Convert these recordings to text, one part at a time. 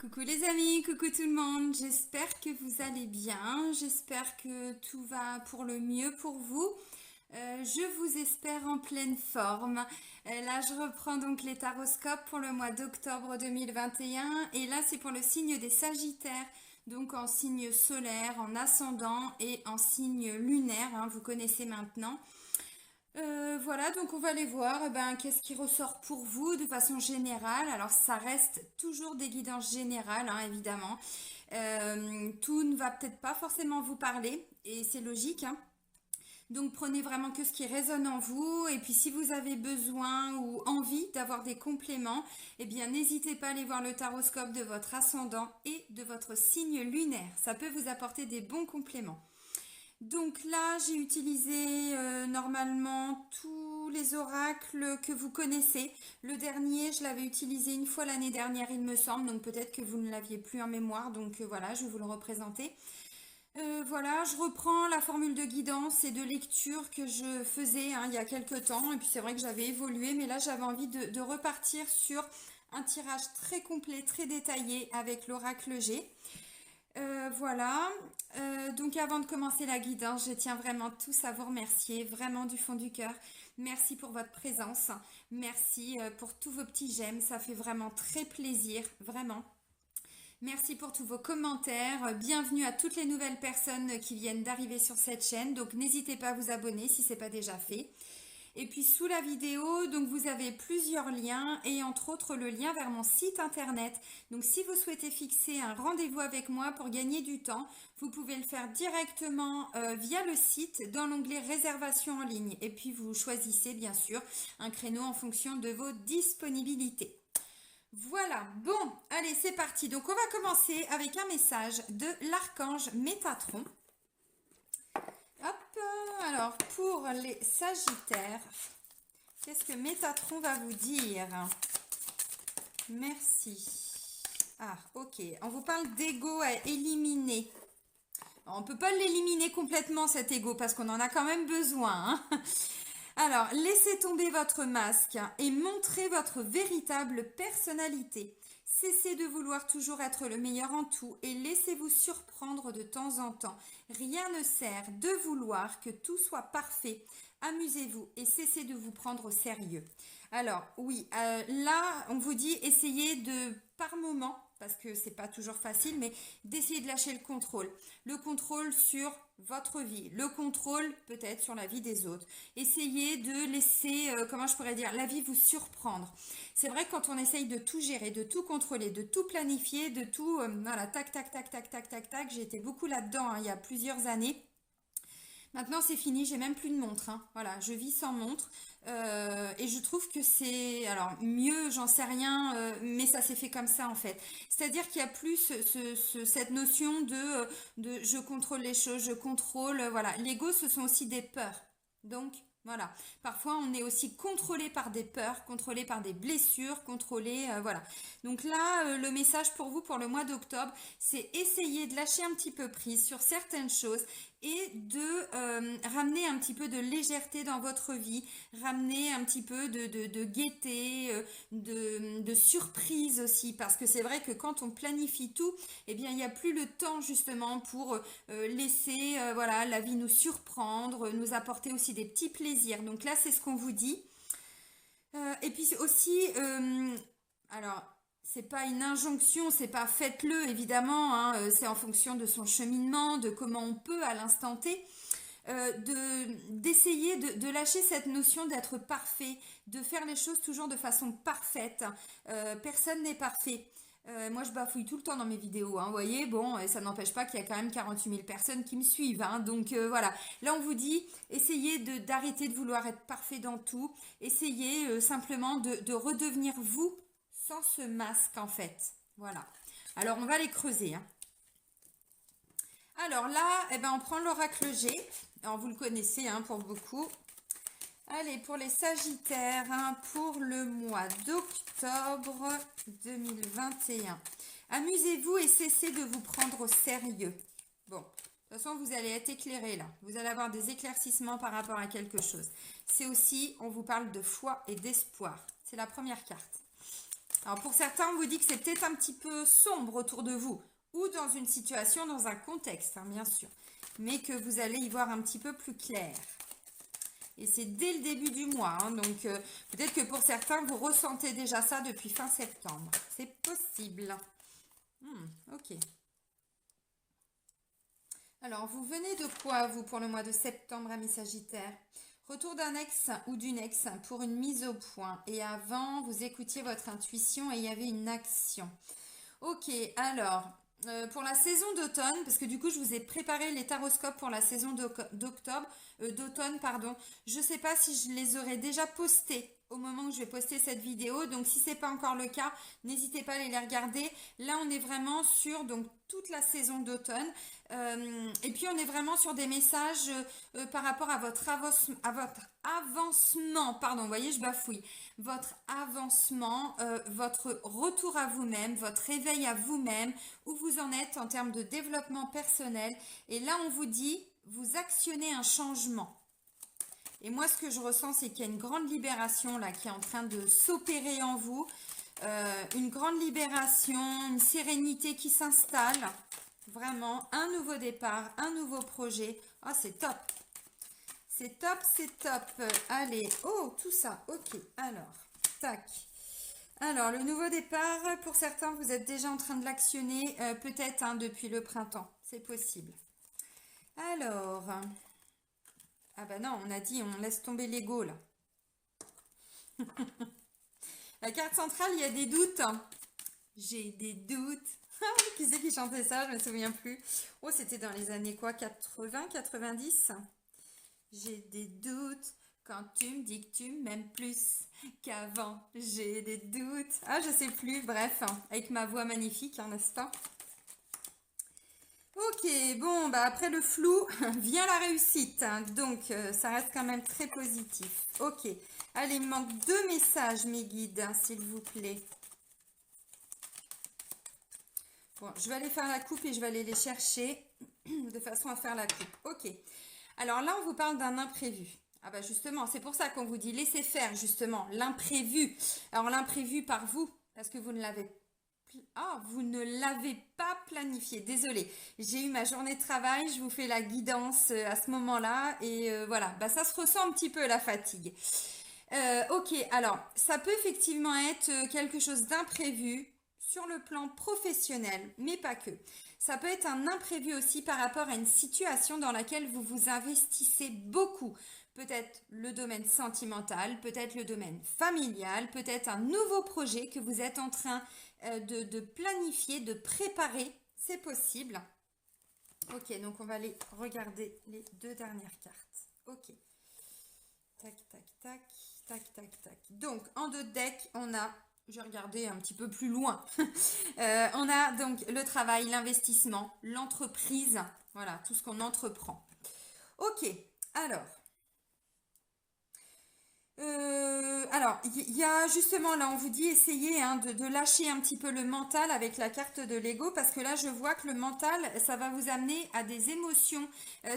Coucou les amis, coucou tout le monde, j'espère que vous allez bien, j'espère que tout va pour le mieux pour vous. Je vous espère en pleine forme. Là, je reprends donc les taroscopes pour le mois d'octobre 2021 et là, c'est pour le signe des Sagittaires, donc en signe solaire, en ascendant et en signe lunaire, hein, vous connaissez maintenant. Voilà, donc on va aller voir qu'est-ce qui ressort pour vous de façon générale. Alors ça reste toujours des guidances générales, hein, évidemment. Tout ne va peut-être pas forcément vous parler et c'est logique, hein. Donc prenez vraiment que ce qui résonne en vous et puis si vous avez besoin ou envie d'avoir des compléments, eh bien n'hésitez pas à aller voir le taroscope de votre ascendant et de votre signe lunaire. Ça peut vous apporter des bons compléments. Donc là, j'ai utilisé normalement tous les oracles que vous connaissez. Le dernier, je l'avais utilisé une fois l'année dernière, il me semble. Donc peut-être que vous ne l'aviez plus en mémoire. Donc voilà, je vais vous le représenter. Voilà, je reprends la formule de guidance et de lecture que je faisais il y a quelques temps. Et puis c'est vrai que j'avais évolué, mais là j'avais envie de repartir sur un tirage très complet, très détaillé avec l'oracle G. Voilà. Donc avant de commencer la guidance, je tiens vraiment tous à vous remercier, vraiment du fond du cœur. Merci pour votre présence. Merci pour tous vos petits j'aime. Ça fait vraiment très plaisir, vraiment. Merci pour tous vos commentaires. Bienvenue à toutes les nouvelles personnes qui viennent d'arriver sur cette chaîne. Donc n'hésitez pas à vous abonner si ce n'est pas déjà fait. Et puis sous la vidéo, donc vous avez plusieurs liens et entre autres le lien vers mon site internet. Donc si vous souhaitez fixer un rendez-vous avec moi pour gagner du temps, vous pouvez le faire directement via le site dans l'onglet réservation en ligne. Et puis vous choisissez bien sûr un créneau en fonction de vos disponibilités. Voilà, bon, allez c'est parti. Donc on va commencer avec un message de l'archange Métatron. Hop, alors pour les Sagittaires, qu'est-ce que Métatron va vous dire? Merci. Ah, ok. On vous parle d'ego à éliminer. On ne peut pas l'éliminer complètement cet ego parce qu'on en a quand même besoin, hein. Alors, laissez tomber votre masque et montrez votre véritable personnalité. Cessez de vouloir toujours être le meilleur en tout et laissez-vous surprendre de temps en temps. Rien ne sert de vouloir que tout soit parfait. Amusez-vous et cessez de vous prendre au sérieux. Alors oui, là on vous dit essayez de par moment, parce que c'est pas toujours facile, mais d'essayer de lâcher le contrôle. Le contrôle sur votre vie, le contrôle peut-être sur la vie des autres. Essayez de laisser, comment je pourrais dire, la vie vous surprendre. C'est vrai que quand on essaye de tout gérer, de tout contrôler, de tout planifier, de tout, voilà, tac, tac, tac, tac, tac, tac, tac, j'ai été beaucoup là-dedans il y a plusieurs années. Maintenant, c'est fini, j'ai même plus de montre, hein. Voilà, je vis sans montre. Et je trouve que c'est, alors mieux, j'en sais rien, mais ça s'est fait comme ça en fait. C'est-à-dire qu'il y a plus cette notion de je contrôle les choses, je contrôle, voilà. L'ego, ce sont aussi des peurs. Donc, voilà. Parfois, on est aussi contrôlé par des peurs, contrôlé par des blessures, contrôlé, voilà. Donc là, le message pour vous pour le mois d'octobre, c'est essayer de lâcher un petit peu prise sur certaines choses et de ramener un petit peu de légèreté dans votre vie, ramener un petit peu de gaieté, de surprise aussi, parce que c'est vrai que quand on planifie tout, eh bien il n'y a plus le temps justement pour laisser voilà, la vie nous surprendre, nous apporter aussi des petits plaisirs. Donc là, c'est ce qu'on vous dit. Et puis aussi, alors c'est pas une injonction, c'est pas faites-le évidemment, hein, c'est en fonction de son cheminement, de comment on peut à l'instant T, d'essayer de lâcher cette notion d'être parfait, de faire les choses toujours de façon parfaite. Personne n'est parfait. Moi, je bafouille tout le temps dans mes vidéos, hein, vous voyez, bon, et ça n'empêche pas qu'il y a quand même 48 000 personnes qui me suivent, hein, donc voilà. Là, on vous dit, essayez d'arrêter de vouloir être parfait dans tout, essayez simplement de redevenir vous sans ce masque, en fait. Voilà. Alors, on va les creuser, hein. Alors là, eh ben, on prend l'oracle G. Alors, vous le connaissez, hein, pour beaucoup. Allez, pour les Sagittaires, hein, pour le mois d'octobre 2021. Amusez-vous et cessez de vous prendre au sérieux. Bon, de toute façon, vous allez être éclairé là. Vous allez avoir des éclaircissements par rapport à quelque chose. C'est aussi, on vous parle de foi et d'espoir. C'est la première carte. Alors pour certains, on vous dit que c'est peut-être un petit peu sombre autour de vous ou dans une situation, dans un contexte, hein, bien sûr, mais que vous allez y voir un petit peu plus clair. Et c'est dès le début du mois, hein, donc peut-être que pour certains, vous ressentez déjà ça depuis fin septembre. C'est possible. Ok. Alors, vous venez de quoi, vous, pour le mois de septembre, amis Sagittaire? Retour d'un ex ou d'une ex pour une mise au point. Et avant, vous écoutiez votre intuition et il y avait une action. Ok, alors, pour la saison d'automne, parce que du coup, je vous ai préparé les taroscopes pour la saison d'automne, pardon. Je ne sais pas si je les aurais déjà postés au moment où je vais poster cette vidéo. Donc, si ce n'est pas encore le cas, n'hésitez pas à aller les regarder. Là, on est vraiment sur donc toute la saison d'automne. Et puis, on est vraiment sur des messages par rapport à votre avancement. Pardon, vous voyez, je bafouille. Votre avancement, votre retour à vous-même, votre réveil à vous-même, où vous en êtes en termes de développement personnel. Et là, on vous dit, vous actionnez un changement. Et moi, ce que je ressens, c'est qu'il y a une grande libération là qui est en train de s'opérer en vous. Une grande libération, une sérénité qui s'installe. Vraiment, un nouveau départ, un nouveau projet. Oh, c'est top. C'est top, c'est top. Allez, oh, tout ça. Ok, alors, tac. Alors, le nouveau départ, pour certains, vous êtes déjà en train de l'actionner, peut-être hein, depuis le printemps. C'est possible. Alors, ah bah non, on a dit, on laisse tomber l'ego, là. La carte centrale, il y a des doutes. J'ai des doutes. Qui c'est qui chantait ça? Je me souviens plus. Oh, c'était dans les années quoi? 80, 90? J'ai des doutes quand tu me dis que tu m'aimes plus qu'avant. J'ai des doutes. Ah, je sais plus. Bref, hein, avec ma voix magnifique, n'est-ce pas? Ok, bon, bah après le flou, vient la réussite. Hein, donc, ça reste quand même très positif. Ok. Allez, il me manque 2 messages, mes guides, hein, s'il vous plaît. Bon, je vais aller faire la coupe et je vais aller les chercher de façon à faire la coupe. Ok. Alors là, on vous parle d'un imprévu. Ah bah justement, c'est pour ça qu'on vous dit laissez faire justement l'imprévu. Alors l'imprévu par vous, parce que vous ne l'avez vous ne l'avez pas planifié. Désolée, j'ai eu ma journée de travail, je vous fais la guidance à ce moment-là et voilà, bah ça se ressent un petit peu la fatigue. Ok, alors ça peut effectivement être quelque chose d'imprévu sur le plan professionnel, mais pas que. Ça peut être un imprévu aussi par rapport à une situation dans laquelle vous vous investissez beaucoup. Peut-être le domaine sentimental, peut-être le domaine familial, peut-être un nouveau projet que vous êtes en train de planifier, de préparer. C'est possible. Ok, donc on va aller regarder les 2 dernières cartes. Ok. Tac, tac, tac, tac, tac, tac. Donc, en 2 decks, on a, j'ai regardé un petit peu plus loin, on a donc le travail, l'investissement, l'entreprise, voilà, tout ce qu'on entreprend. Ok, alors, il y a justement là, on vous dit essayez hein, de lâcher un petit peu le mental avec la carte de l'ego parce que là, je vois que le mental, ça va vous amener à des émotions.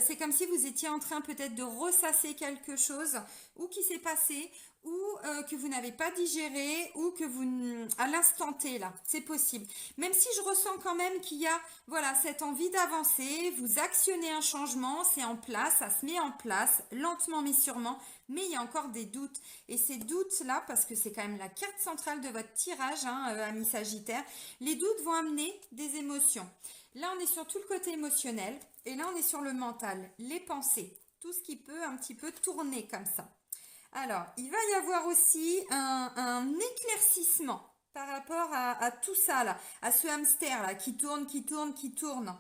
C'est comme si vous étiez en train peut-être de ressasser quelque chose ou qui s'est passé ou que vous n'avez pas digéré ou que vous à l'instant T là, c'est possible. Même si je ressens quand même qu'il y a voilà cette envie d'avancer, vous actionnez un changement, c'est en place, ça se met en place lentement mais sûrement, mais il y a encore des doutes et ces doutes là parce que c'est quand même la carte centrale de votre tirage, hein, amis Sagittaire, les doutes vont amener des émotions. Là on est sur tout le côté émotionnel et là on est sur le mental, les pensées, tout ce qui peut un petit peu tourner comme ça. Alors, il va y avoir aussi un éclaircissement par rapport à tout ça là, à ce hamster là qui tourne, qui tourne, qui tourne.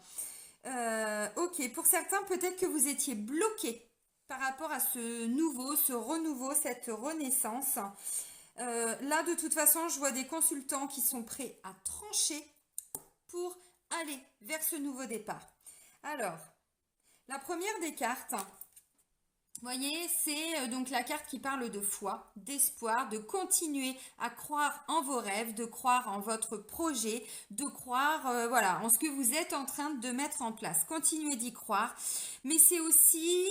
Ok, pour certains, peut-être que vous étiez bloqué par rapport à ce nouveau, ce renouveau, cette renaissance. Là, de toute façon, je vois des consultants qui sont prêts à trancher pour aller vers ce nouveau départ. Alors, la première des cartes, vous voyez, c'est donc la carte qui parle de foi, d'espoir, de continuer à croire en vos rêves, de croire en votre projet, de croire voilà, en ce que vous êtes en train de mettre en place. Continuez d'y croire. Mais c'est aussi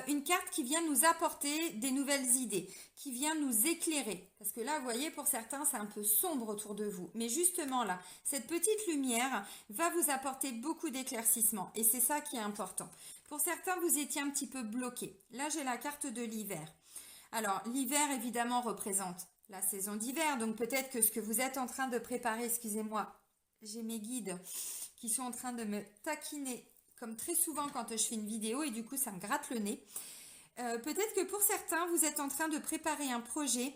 une carte qui vient nous apporter des nouvelles idées, qui vient nous éclairer. Parce que là, vous voyez, pour certains, c'est un peu sombre autour de vous. Mais justement, là, cette petite lumière va vous apporter beaucoup d'éclaircissement. Et c'est ça qui est important. Pour certains, vous étiez un petit peu bloqué. Là, j'ai la carte de l'hiver. Alors, l'hiver, évidemment, représente la saison d'hiver. Donc, peut-être que ce que vous êtes en train de préparer, excusez-moi, j'ai mes guides qui sont en train de me taquiner, comme très souvent quand je fais une vidéo, et du coup, ça me gratte le nez. Peut-être que pour certains, vous êtes en train de préparer un projet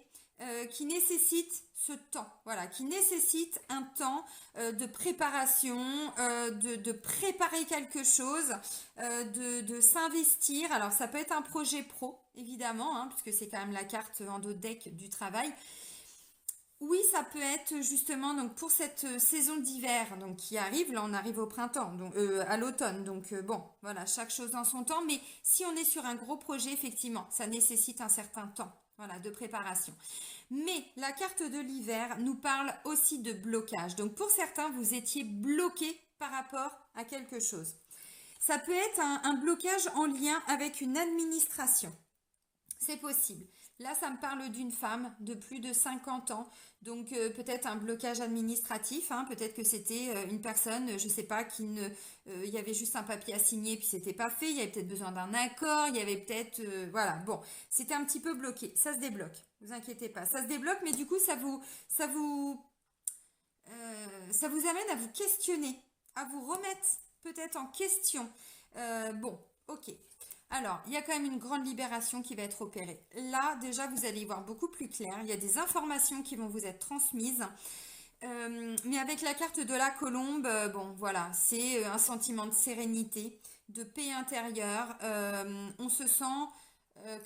qui nécessite ce temps, voilà, qui nécessite un temps de préparation, de préparer quelque chose, de s'investir. Alors ça peut être un projet pro, évidemment, hein, puisque c'est quand même la carte en dos de deck du travail. Oui, ça peut être justement donc pour cette saison d'hiver donc qui arrive. Là, on arrive au printemps, donc à l'automne. Donc bon, voilà, chaque chose dans son temps. Mais si on est sur un gros projet, effectivement, ça nécessite un certain temps, voilà, de préparation. Mais la carte de l'hiver nous parle aussi de blocage. Donc pour certains, vous étiez bloqué par rapport à quelque chose. Ça peut être un blocage en lien avec une administration. C'est possible. Là, ça me parle d'une femme de plus de 50 ans, donc peut-être un blocage administratif, hein, peut-être que c'était une personne, je ne sais pas, il y avait juste un papier à signer puis c'était pas fait, il y avait peut-être besoin d'un accord, il y avait peut-être, voilà, bon, c'était un petit peu bloqué, ça se débloque, vous inquiétez pas, ça se débloque, mais du coup, ça vous amène à vous questionner, à vous remettre peut-être en question. Bon, ok. Alors, il y a quand même une grande libération qui va être opérée. Là, déjà, vous allez y voir beaucoup plus clair. Il y a des informations qui vont vous être transmises. Mais avec la carte de la colombe, bon, voilà, c'est un sentiment de sérénité, de paix intérieure. On se sent,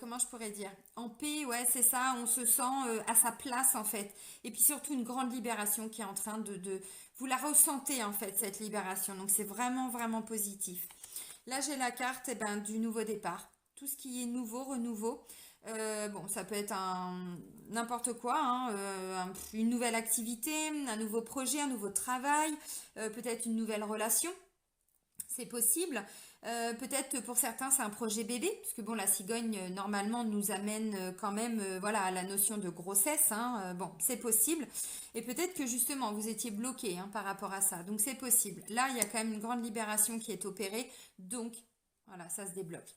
comment je pourrais dire, en paix, ouais, c'est ça. On se sent à sa place, en fait. Et puis surtout, une grande libération qui est en train vous la ressentez, en fait, cette libération. Donc, c'est vraiment, vraiment positif. Là, j'ai la carte du nouveau départ. Tout ce qui est nouveau, renouveau. Bon, ça peut être n'importe quoi, hein, une nouvelle activité, un nouveau projet, un nouveau travail, peut-être une nouvelle relation. C'est possible. Peut-être pour certains, c'est un projet bébé, parce que bon, la cigogne, normalement, nous amène quand même voilà, à la notion de grossesse. Hein, bon, c'est possible. Et peut-être que justement, vous étiez bloqué hein, par rapport à ça. Donc, c'est possible. Là, il y a quand même une grande libération qui est opérée. Donc, voilà, ça se débloque.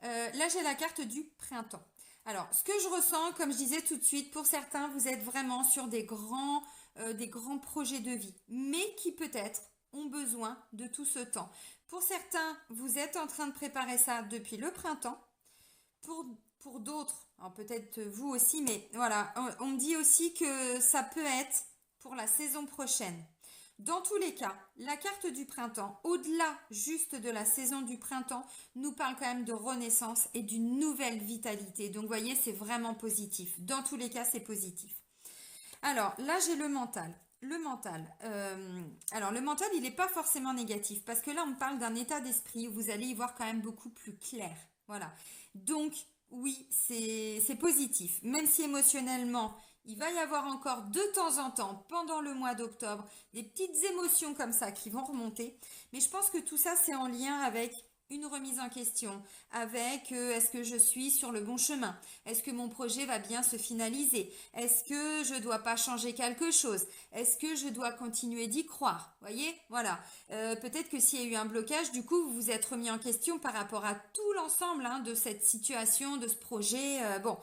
Là, j'ai la carte du printemps. Alors, ce que je ressens, comme je disais tout de suite, pour certains, vous êtes vraiment sur des grands projets de vie, mais qui peut-être ont besoin de tout ce temps. Pour certains, vous êtes en train de préparer ça depuis le printemps. Pour d'autres, peut-être vous aussi, mais voilà, on me dit aussi que ça peut être pour la saison prochaine. Dans tous les cas, la carte du printemps, au-delà juste de la saison du printemps, nous parle quand même de renaissance et d'une nouvelle vitalité. Donc, vous voyez, c'est vraiment positif. Dans tous les cas, c'est positif. Alors, là, j'ai le mental. Le mental. Alors, le mental, il n'est pas forcément négatif parce que là, on parle d'un état d'esprit où vous allez y voir quand même beaucoup plus clair. Voilà. Donc, oui, c'est positif. Même si émotionnellement, il va y avoir encore de temps en temps, pendant le mois d'octobre, des petites émotions comme ça qui vont remonter. Mais je pense que tout ça, c'est en lien avec une remise en question, avec est-ce que je suis sur le bon chemin? Est-ce que mon projet va bien se finaliser? Est-ce que je dois pas changer quelque chose? Est-ce que je dois continuer d'y croire? Voyez, voilà. Peut-être que s'il y a eu un blocage, du coup, vous vous êtes remis en question par rapport à tout l'ensemble hein, de cette situation, de ce projet. Bon.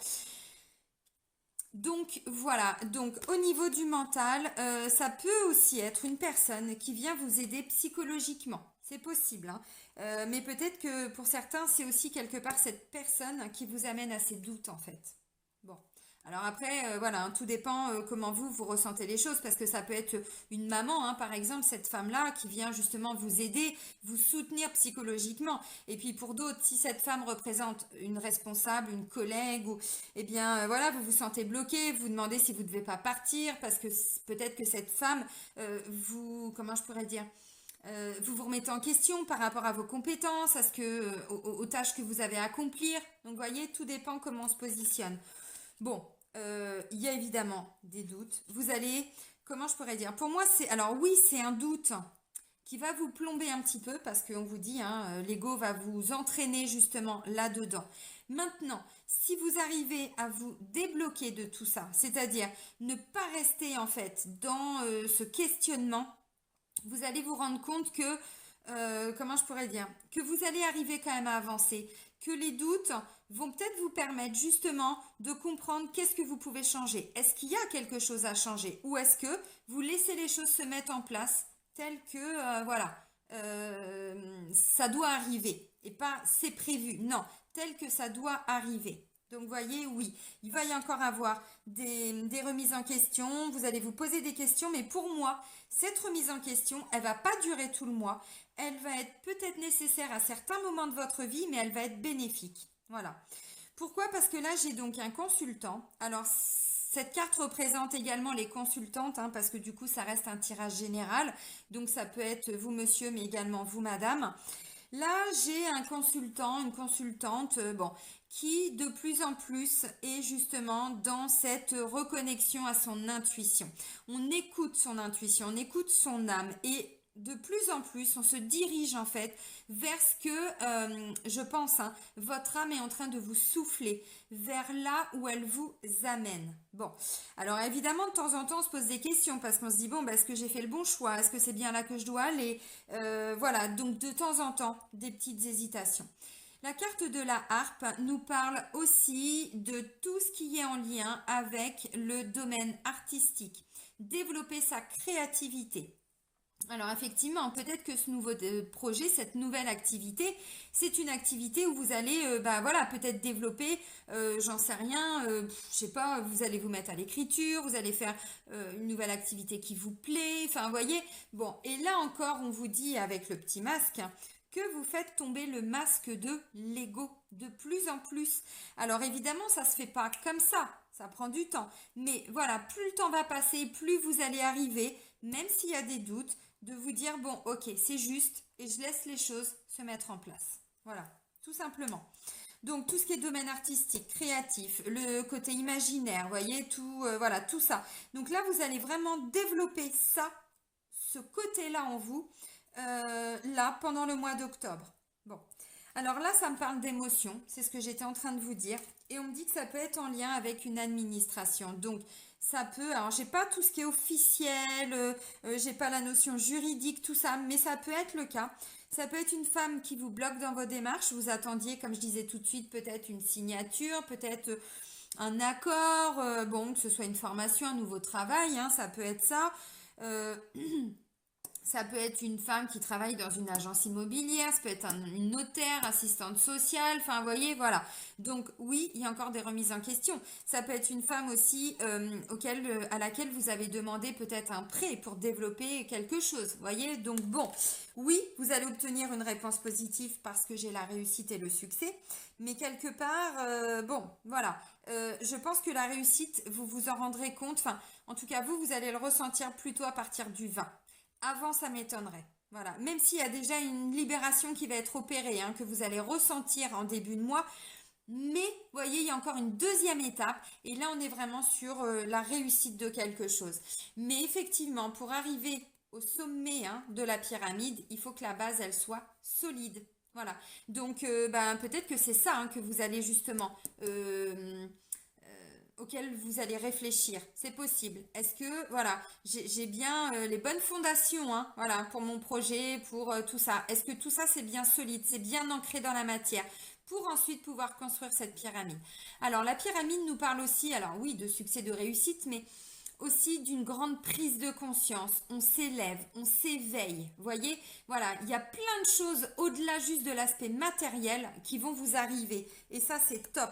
Donc voilà, donc au niveau du mental, ça peut aussi être une personne qui vient vous aider psychologiquement. C'est possible, hein. Mais peut-être que pour certains, c'est aussi quelque part cette personne qui vous amène à ces doutes en fait. Bon. Alors après, voilà, hein, tout dépend comment vous ressentez les choses, parce que ça peut être une maman, hein, par exemple, cette femme-là qui vient justement vous aider, vous soutenir psychologiquement. Et puis pour d'autres, si cette femme représente une responsable, une collègue, ou eh bien voilà, vous vous sentez bloqué, vous demandez si vous ne devez pas partir, parce que peut-être que cette femme, comment je pourrais dire, vous vous remettez en question par rapport à vos compétences, à aux tâches que vous avez à accomplir. Donc, vous voyez, tout dépend comment on se positionne. Bon, il y a évidemment des doutes. Vous allez, comment je pourrais dire? Pour moi, alors oui, c'est un doute qui va vous plomber un petit peu parce qu'on vous dit, hein, l'ego va vous entraîner justement là-dedans. Maintenant, si vous arrivez à vous débloquer de tout ça, c'est-à-dire ne pas rester en fait dans ce questionnement, vous allez vous rendre compte que, comment je pourrais dire, que vous allez arriver quand même à avancer, que les doutes vont peut-être vous permettre justement de comprendre qu'est-ce que vous pouvez changer. Est-ce qu'il y a quelque chose à changer ou est-ce que vous laissez les choses se mettre en place telles que, voilà, ça doit arriver et pas c'est prévu, non, tel que ça doit arriver. Donc, voyez, oui, il va y encore avoir des remises en question, vous allez vous poser des questions, mais pour moi, cette remise en question, elle va pas durer tout le mois, elle va être peut-être nécessaire à certains moments de votre vie, mais elle va être bénéfique. Voilà. Pourquoi? Parce que là, j'ai donc un consultant. Alors, cette carte représente également les consultantes, hein, parce que du coup, ça reste un tirage général. Donc, ça peut être vous, monsieur, mais également vous, madame. Là, j'ai un consultant, une consultante, bon, qui de plus en plus est justement dans cette reconnexion à son intuition. On écoute son intuition, on écoute son âme et de plus en plus, on se dirige en fait vers ce que, je pense, hein, votre âme est en train de vous souffler, vers là où elle vous amène. Bon, alors évidemment, de temps en temps, on se pose des questions parce qu'on se dit, bon, bah, est-ce que j'ai fait le bon choix? Est-ce que c'est bien là que je dois aller? Voilà, donc de temps en temps, des petites hésitations. La carte de la harpe nous parle aussi de tout ce qui est en lien avec le domaine artistique, développer sa créativité. Alors effectivement, peut-être que ce nouveau projet, cette nouvelle activité, c'est une activité où vous allez, bah voilà, peut-être développer, j'en sais rien, je sais pas, vous allez vous mettre à l'écriture, vous allez faire une nouvelle activité qui vous plaît, enfin, vous voyez. Bon, et là encore, on vous dit avec le petit masque que vous faites tomber le masque de l'ego de plus en plus. Alors évidemment, ça se fait pas comme ça prend du temps. Mais voilà, plus le temps va passer, plus vous allez arriver, même s'il y a des doutes, de vous dire, bon, ok, c'est juste, et je laisse les choses se mettre en place. Voilà, tout simplement. Donc, tout ce qui est domaine artistique, créatif, le côté imaginaire, voyez, tout, voilà, tout ça. Donc là, vous allez vraiment développer ça, ce côté-là en vous, là, pendant le mois d'octobre. Bon. Alors là, ça me parle d'émotion, c'est ce que j'étais en train de vous dire. Et on me dit que ça peut être en lien avec une administration. Donc, ça peut, alors j'ai pas tout ce qui est officiel, j'ai pas la notion juridique, tout ça, mais ça peut être le cas. Ça peut être une femme qui vous bloque dans vos démarches. Vous attendiez, comme je disais tout de suite, peut-être une signature, peut-être un accord, bon, que ce soit une formation, un nouveau travail, hein, ça peut être ça. Euh, Ça peut être une femme qui travaille dans une agence immobilière, ça peut être une notaire, assistante sociale, enfin, vous voyez, voilà. Donc, oui, il y a encore des remises en question. Ça peut être une femme aussi à laquelle vous avez demandé peut-être un prêt pour développer quelque chose, vous voyez. Donc, bon, oui, vous allez obtenir une réponse positive parce que j'ai la réussite et le succès. Mais quelque part, bon, voilà. Je pense que la réussite, vous vous en rendrez compte, enfin, en tout cas, vous allez le ressentir plutôt à partir du 20. Avant, ça m'étonnerait. Voilà. Même s'il y a déjà une libération qui va être opérée, hein, que vous allez ressentir en début de mois. Mais, vous voyez, il y a encore une deuxième étape. Et là, on est vraiment sur la réussite de quelque chose. Mais effectivement, pour arriver au sommet, hein, de la pyramide, il faut que la base, elle soit solide. Voilà. Donc, ben, peut-être que c'est ça, hein, que vous allez justement auquel vous allez réfléchir. C'est possible. Est-ce que, voilà, j'ai bien les bonnes fondations, hein, voilà, pour mon projet, pour tout ça. Est-ce que tout ça, c'est bien solide, c'est bien ancré dans la matière pour ensuite pouvoir construire cette pyramide. Alors, la pyramide nous parle aussi, alors oui, de succès, de réussite, mais aussi d'une grande prise de conscience. On s'élève, on s'éveille. Vous voyez, voilà, il y a plein de choses au-delà juste de l'aspect matériel qui vont vous arriver. Et ça, c'est top.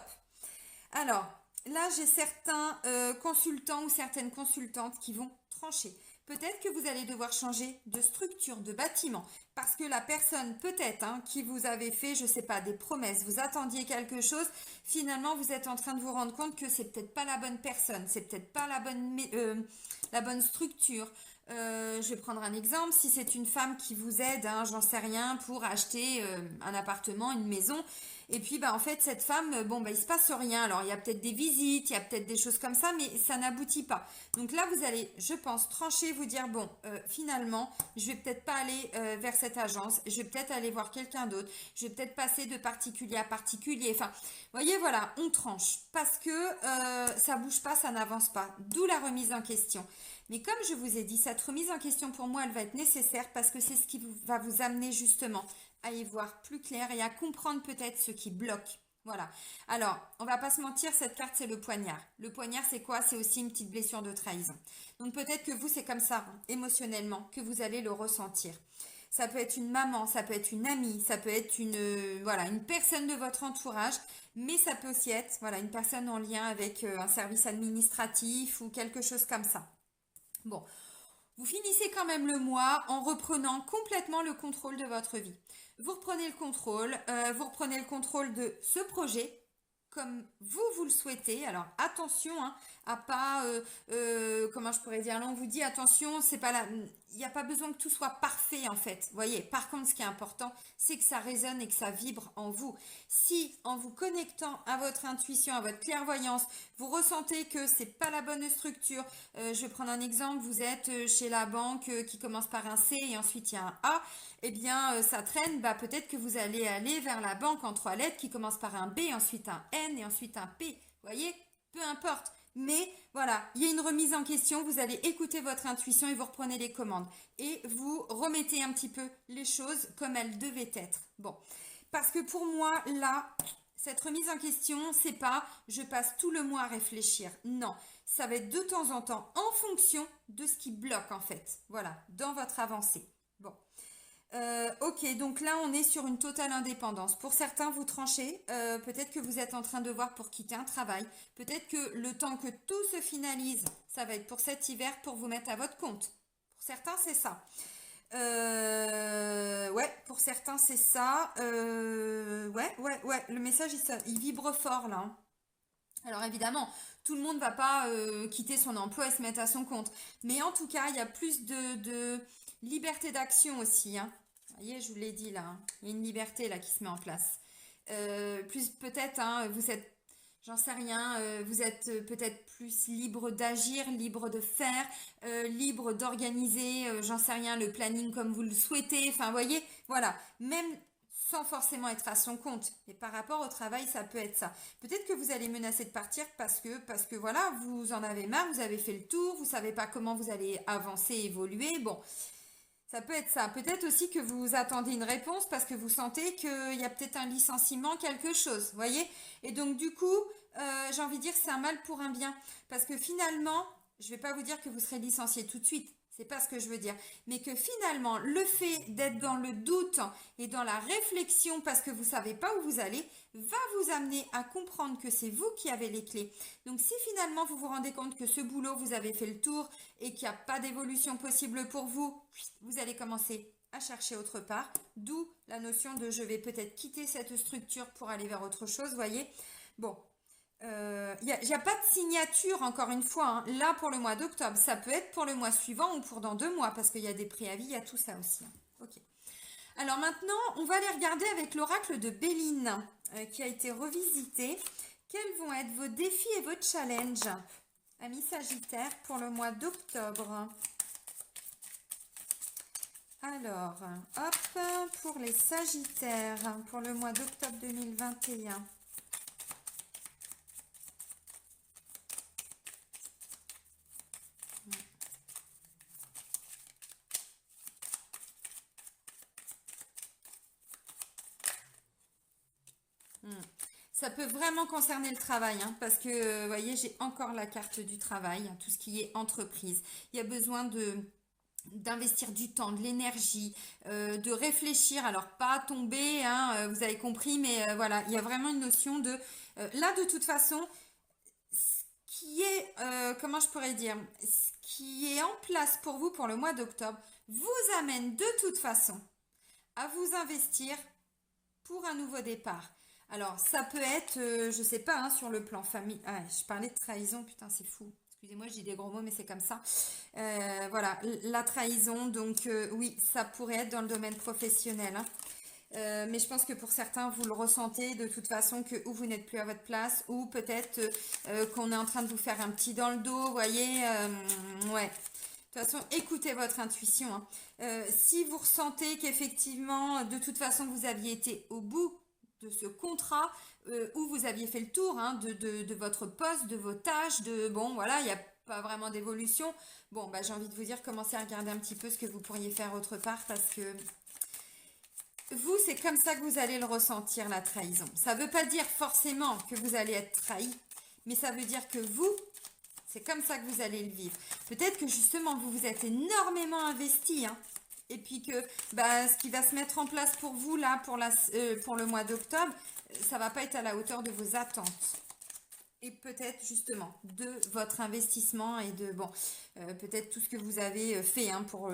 Alors, là, j'ai certains consultants ou certaines consultantes qui vont trancher. Peut-être que vous allez devoir changer de structure, de bâtiment, parce que la personne, peut-être, hein, qui vous avait fait, je ne sais pas, des promesses, vous attendiez quelque chose, finalement, vous êtes en train de vous rendre compte que c'est peut-être pas la bonne personne, c'est peut-être pas la bonne structure. Je vais prendre un exemple. Si c'est une femme qui vous aide, hein, j'en sais rien, pour acheter un appartement, une maison, Et puis, bah, en fait, cette femme, bon, bah, il se passe rien. Alors, il y a peut-être des visites, il y a peut-être des choses comme ça, mais ça n'aboutit pas. Donc là, vous allez, je pense, trancher, vous dire, bon, finalement, je vais peut-être pas aller vers cette agence, je vais peut-être aller voir quelqu'un d'autre, je vais peut-être passer de particulier à particulier. Enfin, vous voyez, voilà, on tranche. Parce que ça bouge pas, ça n'avance pas. D'où la remise en question. Mais comme je vous ai dit, cette remise en question pour moi, elle va être nécessaire parce que c'est ce qui va vous amener justement à y voir plus clair et à comprendre peut-être ce qui bloque. Voilà. Alors, on va pas se mentir, cette carte, c'est le poignard. Le poignard, c'est quoi? C'est aussi une petite blessure de trahison. Donc peut-être que vous, c'est comme ça, hein, émotionnellement, que vous allez le ressentir. Ça peut être une maman, ça peut être une amie, ça peut être voilà, une personne de votre entourage, mais ça peut aussi être voilà, une personne en lien avec un service administratif ou quelque chose comme ça. Bon, vous finissez quand même le mois en reprenant complètement le contrôle de votre vie. Vous reprenez le contrôle de ce projet comme vous le souhaitez. Alors attention hein, à pas, comment je pourrais dire, là on vous dit attention, c'est pas là, il n'y a pas besoin que tout soit parfait en fait. Voyez, par contre ce qui est important, c'est que ça résonne et que ça vibre en vous. Si en vous connectant à votre intuition, à votre clairvoyance, vous ressentez que c'est pas la bonne structure, je vais prendre un exemple, vous êtes chez la banque qui commence par un C et ensuite il y a un A, eh bien ça traîne, bah, peut-être que vous allez aller vers la banque en 3 lettres qui commence par un B, ensuite un N et ensuite un P. Vous voyez, peu importe. Mais voilà, il y a une remise en question, vous allez écouter votre intuition et vous reprenez les commandes. Et vous remettez un petit peu les choses comme elles devaient être. Bon, parce que pour moi, là, cette remise en question, c'est pas je passe tout le mois à réfléchir. Non, ça va être de temps en temps en fonction de ce qui bloque en fait. Voilà, dans votre avancée. Bon. Ok, donc là on est sur une totale indépendance. Pour certains, vous tranchez. Peut-être que vous êtes en train de voir pour quitter un travail. Peut-être que le temps que tout se finalise, ça va être pour cet hiver pour vous mettre à votre compte. Pour certains, c'est ça. Ouais, pour certains, c'est ça. Ouais. Le message, il vibre fort là, hein. Alors évidemment, tout le monde ne va pas quitter son emploi et se mettre à son compte. Mais en tout cas, il y a plus de liberté d'action aussi, hein. Vous voyez, je vous l'ai dit là, hein. Il y a une liberté là qui se met en place. Plus peut-être, hein, vous êtes, j'en sais rien, vous êtes peut-être plus libre d'agir, libre de faire, libre d'organiser, j'en sais rien, le planning comme vous le souhaitez. Enfin, vous voyez, voilà. Même sans forcément être à son compte. Et par rapport au travail, ça peut être ça. Peut-être que vous allez menacer de partir parce que voilà, vous en avez marre, vous avez fait le tour, vous savez pas comment vous allez avancer, évoluer. Bon, ça peut être ça. Peut-être aussi que vous attendez une réponse parce que vous sentez qu'il y a peut-être un licenciement, quelque chose. Vous voyez? Et donc, du coup, j'ai envie de dire que c'est un mal pour un bien. Parce que finalement, je vais pas vous dire que vous serez licencié tout de suite. C'est pas ce que je veux dire. Mais que finalement, le fait d'être dans le doute et dans la réflexion parce que vous savez pas où vous allez, va vous amener à comprendre que c'est vous qui avez les clés. Donc si finalement vous vous rendez compte que ce boulot, vous avez fait le tour et qu'il n'y a pas d'évolution possible pour vous, vous allez commencer à chercher autre part. D'où la notion de je vais peut-être quitter cette structure pour aller vers autre chose, voyez. Bon, il n'y a pas de signature, encore une fois, hein. Là, pour le mois d'octobre, ça peut être pour le mois suivant ou pour dans 2 mois, parce qu'il y a des préavis, il y a tout ça aussi, hein. Ok. Alors maintenant, on va aller regarder avec l'oracle de Béline, qui a été revisité. Quels vont être vos défis et vos challenges, amis Sagittaires, pour le mois d'octobre? Alors, hop, pour les Sagittaires, pour le mois d'octobre 2021. Ça peut vraiment concerner le travail, hein, parce que, vous voyez, j'ai encore la carte du travail, tout ce qui est entreprise. Il y a besoin d'investir du temps, de l'énergie, de réfléchir. Alors, pas tomber, hein, vous avez compris, mais voilà, il y a vraiment une notion de... là, de toute façon, ce qui est, comment je pourrais dire, ce qui est en place pour vous pour le mois d'octobre, vous amène de toute façon à vous investir pour un nouveau départ. Alors, ça peut être, je sais pas, hein, sur le plan famille. Ah, je parlais de trahison, putain, c'est fou. Excusez-moi, je dis des gros mots, mais c'est comme ça. Voilà, la trahison, donc oui, ça pourrait être dans le domaine professionnel, hein. Mais je pense que pour certains, vous le ressentez de toute façon que ou vous n'êtes plus à votre place ou peut-être qu'on est en train de vous faire un petit dans le dos, vous voyez. Ouais. De toute façon, écoutez votre intuition, hein. Si vous ressentez qu'effectivement, de toute façon, vous aviez été au bout de ce contrat, où vous aviez fait le tour, hein, de votre poste, de vos tâches, de bon, voilà, il n'y a pas vraiment d'évolution. Bon, bah, j'ai envie de vous dire, commencez à regarder un petit peu ce que vous pourriez faire autre part parce que vous, c'est comme ça que vous allez le ressentir, la trahison. Ça ne veut pas dire forcément que vous allez être trahi, mais ça veut dire que vous, c'est comme ça que vous allez le vivre. Peut-être que justement, vous vous êtes énormément investi, hein, et puis que bah, ce qui va se mettre en place pour vous, là, pour le mois d'octobre, ça va pas être à la hauteur de vos attentes. Et peut-être justement de votre investissement et de, bon, peut-être tout ce que vous avez fait, hein, pour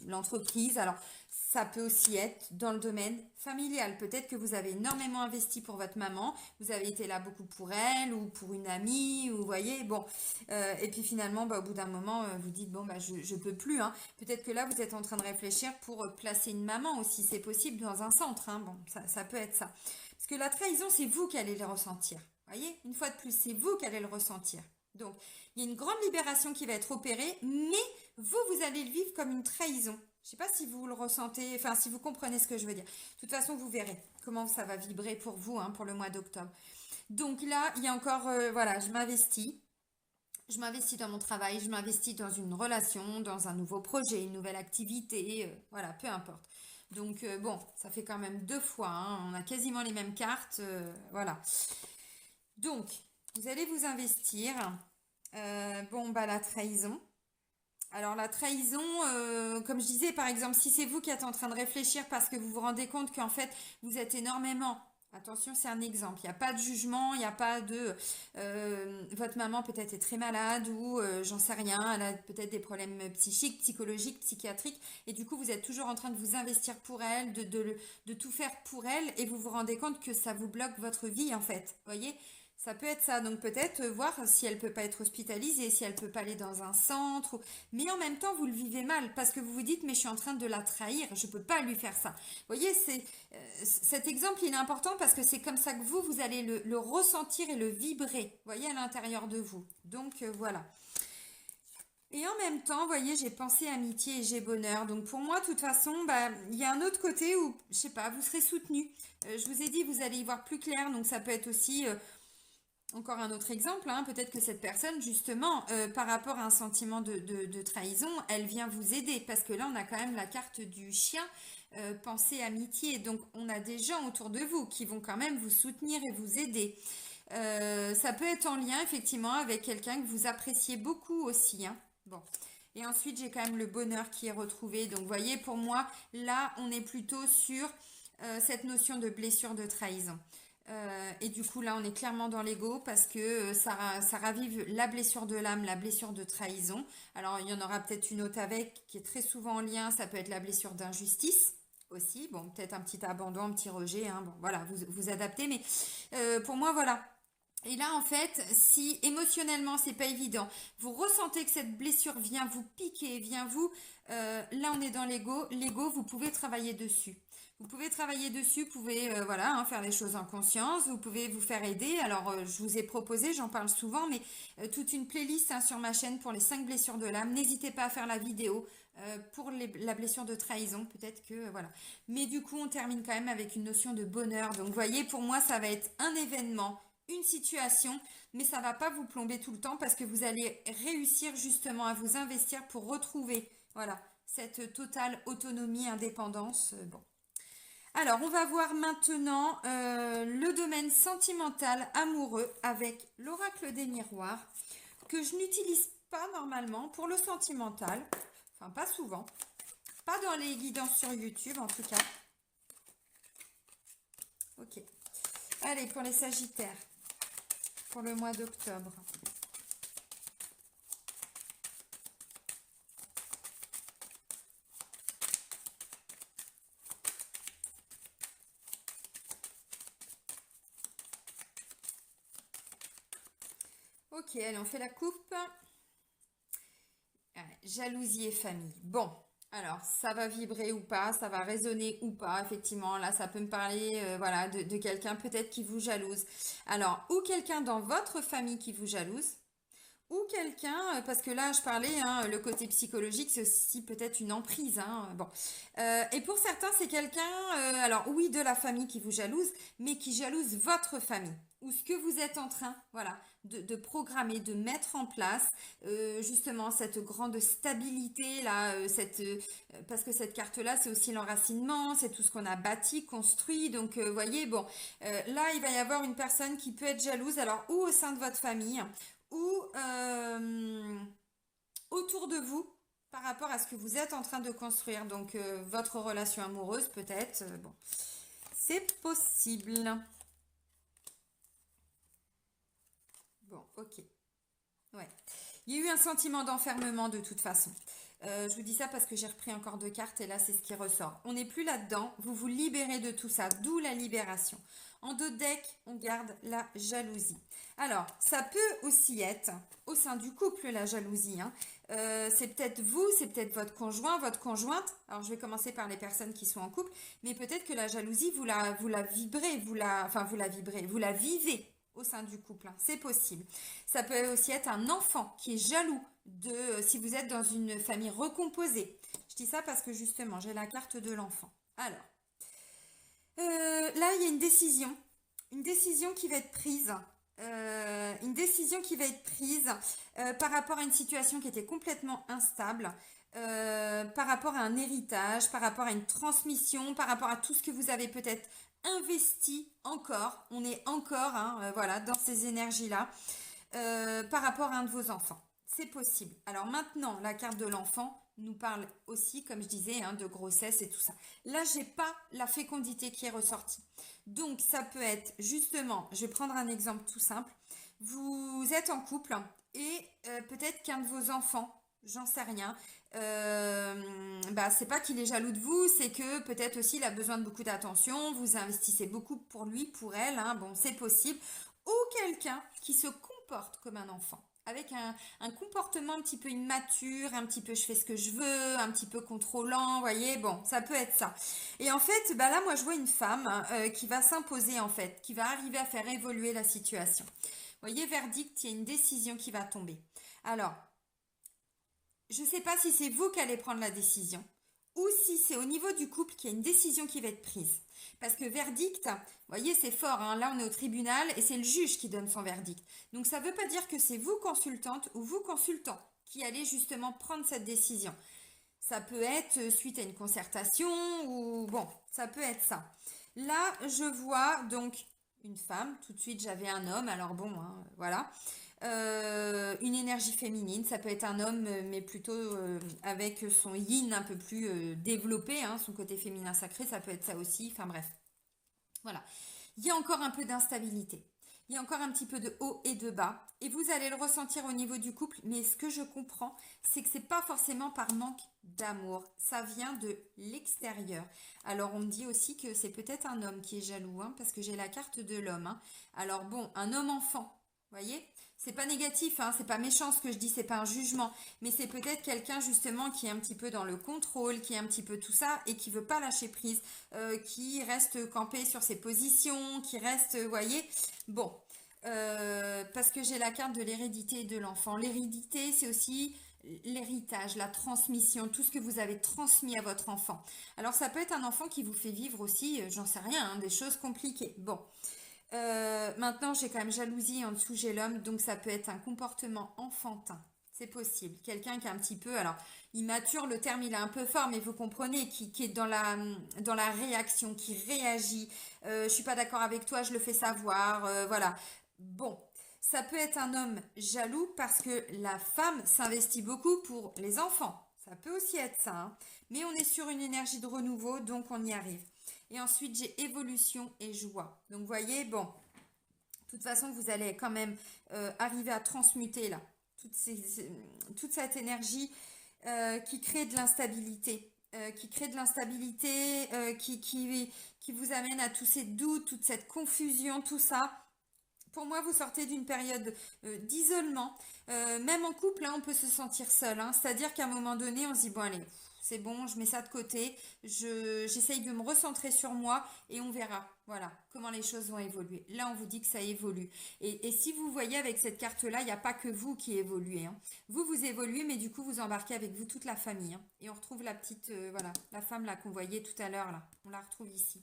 l'entreprise. Alors, ça peut aussi être dans le domaine familial. Peut-être que vous avez énormément investi pour votre maman, vous avez été là beaucoup pour elle ou pour une amie, ou vous voyez, bon. Et puis finalement, bah, au bout d'un moment, vous dites, bon, bah, je peux plus, hein. Peut-être que là, vous êtes en train de réfléchir pour placer une maman aussi, c'est possible, dans un centre, hein. Bon, ça peut être ça. Parce que la trahison, c'est vous qui allez le ressentir. Voyez, une fois de plus, c'est vous qui allez le ressentir. Donc, il y a une grande libération qui va être opérée, mais vous allez le vivre comme une trahison. Je ne sais pas si vous le ressentez, enfin, si vous comprenez ce que je veux dire. De toute façon, vous verrez comment ça va vibrer pour vous, hein, pour le mois d'octobre. Donc là, il y a encore, voilà, je m'investis. Je m'investis dans mon travail, je m'investis dans une relation, dans un nouveau projet, une nouvelle activité, voilà, peu importe. Donc, bon, ça fait quand même 2 fois, hein, on a quasiment les mêmes cartes, voilà. Donc, vous allez vous investir. Bon, bah, la trahison. Alors, la trahison, comme je disais, par exemple, si c'est vous qui êtes en train de réfléchir parce que vous vous rendez compte qu'en fait, vous êtes énormément. Attention, c'est un exemple. Il n'y a pas de jugement, il n'y a pas de. Votre maman peut-être est très malade ou j'en sais rien, elle a peut-être des problèmes psychiques, psychologiques, psychiatriques. Et du coup, vous êtes toujours en train de vous investir pour elle, de tout faire pour elle et vous vous rendez compte que ça vous bloque votre vie en fait. Voyez? Ça peut être ça, donc peut-être voir si elle peut pas être hospitalisée, si elle peut pas aller dans un centre, mais en même temps vous le vivez mal parce que vous vous dites mais je suis en train de la trahir, je peux pas lui faire ça. Vous voyez, cet exemple il est important parce que c'est comme ça que vous allez le ressentir et le vibrer, vous voyez, à l'intérieur de vous. Donc voilà. Et en même temps, vous voyez, j'ai pensé amitié et j'ai bonheur. Donc pour moi, de toute façon, bah, il y a un autre côté où, je sais pas, vous serez soutenu. Je vous ai dit, vous allez y voir plus clair, donc ça peut être aussi encore un autre exemple, hein, peut-être que cette personne, justement, par rapport à un sentiment de trahison, elle vient vous aider. Parce que là, on a quand même la carte du chien, pensée amitié. Donc, on a des gens autour de vous qui vont quand même vous soutenir et vous aider. Ça peut être en lien, effectivement, avec quelqu'un que vous appréciez beaucoup aussi, hein. Bon. Et ensuite, j'ai quand même le bonheur qui est retrouvé. Donc, vous voyez, pour moi, là, on est plutôt sur cette notion de blessure de trahison. Et du coup, là, on est clairement dans l'ego parce que ça ravive la blessure de l'âme, la blessure de trahison. Alors, il y en aura peut-être une autre avec qui est très souvent en lien. Ça peut être la blessure d'injustice aussi. Bon, peut-être un petit abandon, un petit rejet, hein. Bon, voilà, vous adaptez. Mais pour moi, voilà. Et là, en fait, si émotionnellement, c'est pas évident, vous ressentez que cette blessure vient vous piquer, vient vous... là, on est dans l'ego. L'ego, vous pouvez travailler dessus. Vous pouvez travailler dessus, vous pouvez voilà, hein, faire les choses en conscience, vous pouvez vous faire aider. Alors, je vous ai proposé, j'en parle souvent, mais toute une playlist, hein, sur ma chaîne pour les 5 blessures de l'âme. N'hésitez pas à faire la vidéo pour la blessure de trahison, peut-être que voilà. Mais du coup, on termine quand même avec une notion de bonheur. Donc, vous voyez, pour moi, ça va être un événement, une situation, mais ça va pas vous plomber tout le temps parce que vous allez réussir justement à vous investir pour retrouver, voilà, cette totale autonomie, indépendance. Bon. Alors, on va voir maintenant le domaine sentimental amoureux avec l'oracle des miroirs que je n'utilise pas normalement pour le sentimental, enfin pas souvent, pas dans les guidances sur YouTube en tout cas. Ok. Allez, pour les Sagittaires, pour le mois d'octobre. Ok, allez, on fait la coupe. Allez, jalousie et famille. Bon, Alors, ça va vibrer ou pas, ça va résonner ou pas, effectivement. Là, ça peut me parler, voilà, de quelqu'un peut-être qui vous jalouse. Alors, ou quelqu'un dans votre famille qui vous jalouse, ou quelqu'un, parce que là, je parlais, hein, le côté psychologique, c'est aussi peut-être une emprise, hein, bon. Et pour certains, c'est quelqu'un, alors oui, de la famille qui vous jalouse, mais qui jalouse votre famille, ou ce que vous êtes en train, voilà, de programmer, de mettre en place, justement, cette grande stabilité, là, parce que cette carte-là, c'est aussi l'enracinement, c'est tout ce qu'on a bâti, construit, donc, voyez, bon, là, il va y avoir une personne qui peut être jalouse, alors, ou au sein de votre famille, ou autour de vous par rapport à ce que vous êtes en train de construire. Donc, votre relation amoureuse, peut-être. Bon, c'est possible. Bon, ok. Ouais. Il y a eu un sentiment d'enfermement de toute façon. Je vous dis ça parce que j'ai repris encore deux cartes et là c'est ce qui ressort. On n'est plus là-dedans, vous vous libérez de tout ça, d'où la libération. En deux decks, on garde la jalousie. Alors, ça peut aussi être au sein du couple la jalousie, hein. C'est peut-être vous, c'est peut-être votre conjoint, votre conjointe. Alors je vais commencer par les personnes qui sont en couple, mais peut-être que la jalousie, vous la vibrez, enfin vous la vibrez, vous la vivez au sein du couple, hein. C'est possible. Ça peut aussi être un enfant qui est jaloux de si vous êtes dans une famille recomposée. Je dis ça parce que justement, j'ai la carte de l'enfant. Alors, là, il y a une décision qui va être prise. Une décision qui va être prise par rapport à une situation qui était complètement instable, par rapport à un héritage, par rapport à une transmission, par rapport à tout ce que vous avez peut-être investi encore. On est encore, hein, voilà, dans ces énergies-là, par rapport à un de vos enfants. C'est possible. Alors maintenant, la carte de l'enfant nous parle aussi, comme je disais, hein, de grossesse et tout ça. Là, j'ai pas la fécondité qui est ressortie. Donc, ça peut être justement, je vais prendre un exemple tout simple. Vous êtes en couple et peut-être qu'un de vos enfants, j'en sais rien, bah, c'est pas qu'il est jaloux de vous, c'est que peut-être aussi il a besoin de beaucoup d'attention, vous investissez beaucoup pour lui, pour elle, hein, bon, c'est possible. Ou quelqu'un qui se comporte comme un enfant avec un comportement un petit peu immature, un petit peu je fais ce que je veux, un petit peu contrôlant, vous voyez, bon, ça peut être ça. Et en fait, bah là, moi, je vois une femme qui va s'imposer, en fait, qui va arriver à faire évoluer la situation. Vous voyez, verdict, il y a une décision qui va tomber. Alors, je ne sais pas si c'est vous qui allez prendre la décision ou si c'est au niveau du couple qu'il y a une décision qui va être prise. Parce que verdict, vous voyez, c'est fort, hein. Là, on est au tribunal et c'est le juge qui donne son verdict. Donc, ça ne veut pas dire que c'est vous, consultante, ou vous, consultant, qui allez justement prendre cette décision. Ça peut être suite à une concertation ou bon, ça peut être ça. Là, je vois donc une femme. Tout de suite, j'avais un homme. Alors bon, hein, voilà. Une énergie féminine, ça peut être un homme, mais plutôt avec son yin un peu plus développé, hein, son côté féminin sacré, ça peut être ça aussi. Enfin bref, voilà. Il y a encore un peu d'instabilité. Il y a encore un petit peu de haut et de bas. Et vous allez le ressentir au niveau du couple. Mais ce que je comprends, c'est que c'est pas forcément par manque d'amour. Ça vient de l'extérieur. Alors on me dit aussi que c'est peut-être un homme qui est jaloux, hein, parce que j'ai la carte de l'homme, hein. Alors bon, un homme enfant, voyez, c'est pas négatif, hein, c'est pas méchant ce que je dis, c'est pas un jugement, mais c'est peut-être quelqu'un justement qui est un petit peu dans le contrôle, qui est un petit peu tout ça et qui veut pas lâcher prise, qui reste campé sur ses positions, qui reste, voyez, bon, parce que j'ai la carte de l'hérédité et de l'enfant. L'hérédité, c'est aussi l'héritage, la transmission, tout ce que vous avez transmis à votre enfant. Alors ça peut être un enfant qui vous fait vivre aussi, j'en sais rien, hein, des choses compliquées. Bon. Maintenant, j'ai quand même jalousie, en dessous j'ai l'homme, donc ça peut être un comportement enfantin. C'est possible. Quelqu'un qui est un petit peu, alors immature, le terme il est un peu fort, mais vous comprenez, qui est dans la réaction, qui réagit. Je suis pas d'accord avec toi, je le fais savoir, voilà. Bon, ça peut être un homme jaloux parce que la femme s'investit beaucoup pour les enfants. Ça peut aussi être ça, hein. Mais on est sur une énergie de renouveau, donc on y arrive. Et ensuite, j'ai évolution et joie. Donc, vous voyez, bon, de toute façon, vous allez quand même arriver à transmuter là toute cette énergie qui crée de l'instabilité. Qui vous amène à tous ces doutes, toute cette confusion, tout ça. Pour moi, vous sortez d'une période d'isolement. Même en couple, hein, on peut se sentir seul, hein. C'est-à-dire qu'à un moment donné, on se dit, bon, allez, c'est bon, je mets ça de côté, j'essaye de me recentrer sur moi et on verra, voilà, comment les choses vont évoluer. Là, on vous dit que ça évolue. Et si vous voyez avec cette carte-là, il n'y a pas que vous qui évoluez, hein. Vous évoluez, mais du coup, vous embarquez avec vous toute la famille, hein. Et on retrouve la petite, voilà, la femme là qu'on voyait tout à l'heure, là, on la retrouve ici.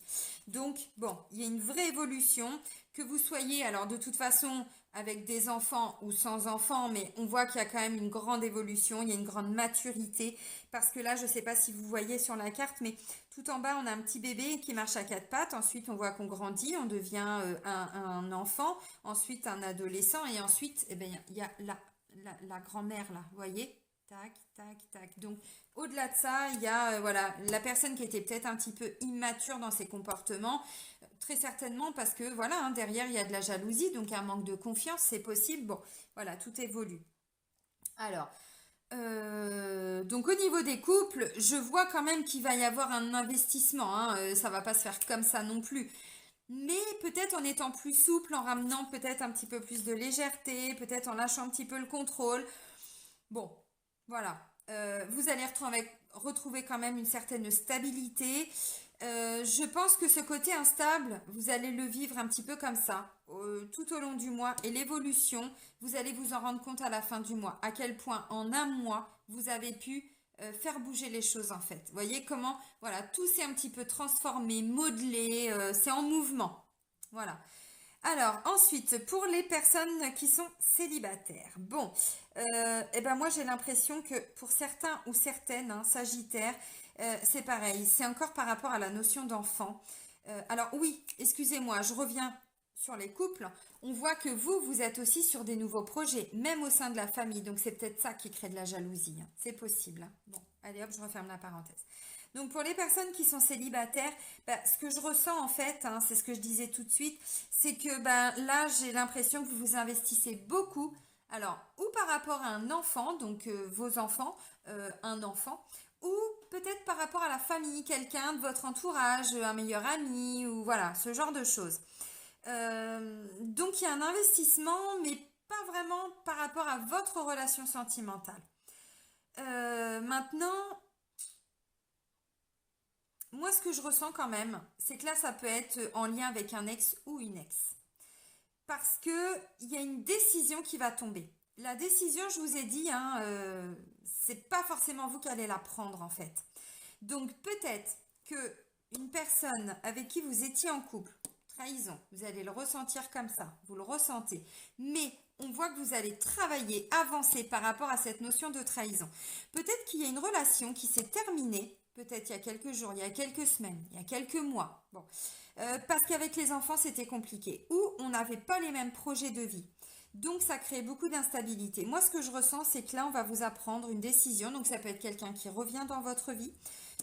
Donc, bon, il y a une vraie évolution, que vous soyez, alors de toute façon, avec des enfants ou sans enfants, mais on voit qu'il y a quand même une grande évolution, il y a une grande maturité, parce que là, je ne sais pas si vous voyez sur la carte, mais tout en bas, on a un petit bébé qui marche à quatre pattes, ensuite on voit qu'on grandit, on devient un enfant, ensuite un adolescent, et ensuite, eh ben, il y a la grand-mère là, vous voyez? Tac, tac, tac. Donc, au-delà de ça, il y a voilà, la personne qui était peut-être un petit peu immature dans ses comportements, très certainement parce que voilà, hein, derrière il y a de la jalousie, donc un manque de confiance, c'est possible. Bon, voilà, tout évolue. Alors, donc au niveau des couples, je vois quand même qu'il va y avoir un investissement, hein, ça va pas se faire comme ça non plus. Mais peut-être en étant plus souple, en ramenant peut-être un petit peu plus de légèreté, peut-être en lâchant un petit peu le contrôle. Bon, voilà. Vous allez retrouver quand même une certaine stabilité. Je pense que ce côté instable, vous allez le vivre un petit peu comme ça, tout au long du mois. Et l'évolution, vous allez vous en rendre compte à la fin du mois. À quel point en un mois, vous avez pu faire bouger les choses en fait. Vous voyez comment, voilà, tout s'est un petit peu transformé, modelé, c'est en mouvement. Voilà. Alors, ensuite, pour les personnes qui sont célibataires. Bon, eh ben moi j'ai l'impression que pour certains ou certaines, hein, Sagittaires, c'est pareil. C'est encore par rapport à la notion d'enfant. Alors oui, excusez-moi, je reviens sur les couples. On voit que vous êtes aussi sur des nouveaux projets, même au sein de la famille. Donc c'est peut-être ça qui crée de la jalousie, hein. C'est possible, hein. Bon, allez hop, je referme la parenthèse. Donc pour les personnes qui sont célibataires, bah, ce que je ressens en fait, hein, c'est ce que je disais tout de suite, c'est que bah, là j'ai l'impression que vous vous investissez beaucoup. Alors, ou par rapport à un enfant, donc vos enfants, un enfant, ou peut-être par rapport à la famille, quelqu'un de votre entourage, un meilleur ami, ou voilà, ce genre de choses. Donc il y a un investissement, mais pas vraiment par rapport à votre relation sentimentale. Maintenant, moi, ce que je ressens quand même, c'est que là, ça peut être en lien avec un ex ou une ex. Parce que il y a une décision qui va tomber. La décision, je vous ai dit, hein, c'est pas forcément vous qui allez la prendre en fait. Donc peut-être que une personne avec qui vous étiez en couple, trahison, vous allez le ressentir comme ça, vous le ressentez. Mais on voit que vous allez travailler, avancer par rapport à cette notion de trahison. Peut-être qu'il y a une relation qui s'est terminée, peut-être il y a quelques jours, il y a quelques semaines, il y a quelques mois. Bon, parce qu'avec les enfants, c'était compliqué. Ou on n'avait pas les mêmes projets de vie. Donc, ça crée beaucoup d'instabilité. Moi, ce que je ressens, c'est que là, on va vous apprendre une décision. Donc, ça peut être quelqu'un qui revient dans votre vie,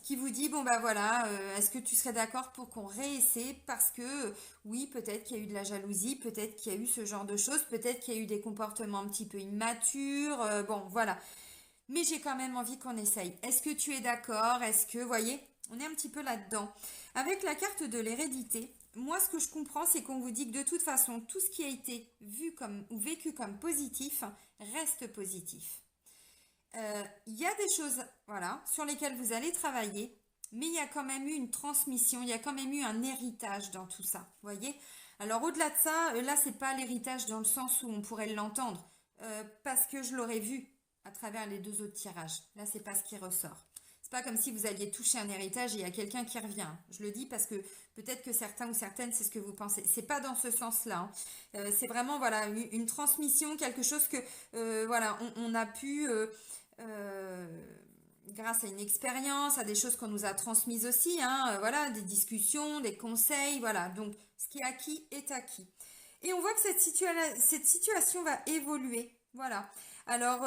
qui vous dit, bon, bah voilà, est-ce que tu serais d'accord pour qu'on réessaie? Parce que, oui, peut-être qu'il y a eu de la jalousie, peut-être qu'il y a eu ce genre de choses, peut-être qu'il y a eu des comportements un petit peu immatures. Bon, voilà. Mais j'ai quand même envie qu'on essaye. Est-ce que tu es d'accord? Est-ce que, voyez, on est un petit peu là-dedans. Avec la carte de l'hérédité, moi ce que je comprends, c'est qu'on vous dit que de toute façon, tout ce qui a été vu comme ou vécu comme positif reste positif. Il y a des choses, voilà, sur lesquelles vous allez travailler, mais il y a quand même eu une transmission, il y a quand même eu un héritage dans tout ça, voyez? Alors au-delà de ça, là c'est pas l'héritage dans le sens où on pourrait l'entendre, parce que je l'aurais vu à travers les deux autres tirages. Là c'est pas ce qui ressort. C'est pas comme si vous alliez toucher un héritage et il y a quelqu'un qui revient. Je le dis parce que peut-être que certains ou certaines c'est ce que vous pensez. C'est pas dans ce sens-là, hein. C'est vraiment voilà une transmission, quelque chose que voilà on a pu grâce à une expérience, à des choses qu'on nous a transmises aussi, hein, voilà, des discussions, des conseils, voilà. Donc, ce qui est acquis est acquis. Et on voit que cette situation va évoluer, voilà. Alors,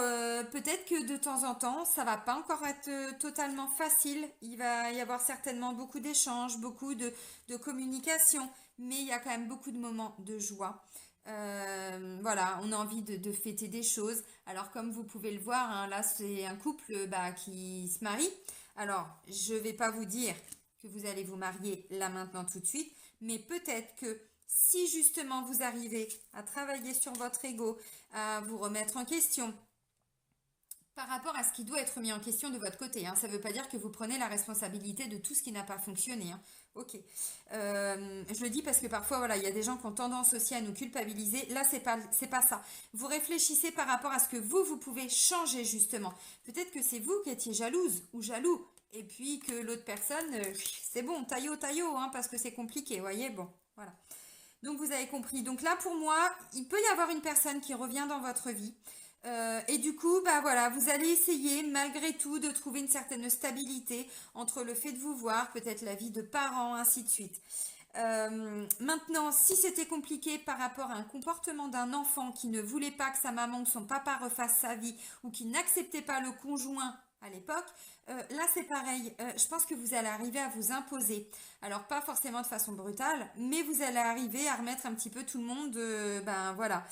peut-être que de temps en temps, ça va pas encore être totalement facile. Il va y avoir certainement beaucoup d'échanges, beaucoup de communication, mais il y a quand même beaucoup de moments de joie. Voilà, on a envie de fêter des choses. Alors, comme vous pouvez le voir, hein, là, c'est un couple bah, qui se marie. Alors, je vais pas vous dire que vous allez vous marier là maintenant tout de suite, mais peut-être que si justement vous arrivez à travailler sur votre ego, à vous remettre en question, par rapport à ce qui doit être mis en question de votre côté, hein. Ça ne veut pas dire que vous prenez la responsabilité de tout ce qui n'a pas fonctionné, hein. Ok. Je le dis parce que parfois, voilà, il y a des gens qui ont tendance aussi à nous culpabiliser. Là, c'est pas ça. Vous réfléchissez par rapport à ce que vous pouvez changer justement. Peut-être que c'est vous qui étiez jalouse ou jaloux. Et puis que l'autre personne, c'est bon, taillot, hein, parce que c'est compliqué, voyez, bon, voilà. Donc vous avez compris. Donc là, pour moi, il peut y avoir une personne qui revient dans votre vie. Et du coup, bah voilà, vous allez essayer malgré tout de trouver une certaine stabilité entre le fait de vous voir, peut-être la vie de parents, ainsi de suite. Maintenant, si c'était compliqué par rapport à un comportement d'un enfant qui ne voulait pas que sa maman ou son papa refasse sa vie ou qui n'acceptait pas le conjoint à l'époque, là c'est pareil. Je pense que vous allez arriver à vous imposer. Alors pas forcément de façon brutale, mais vous allez arriver à remettre un petit peu tout le monde, ben voilà,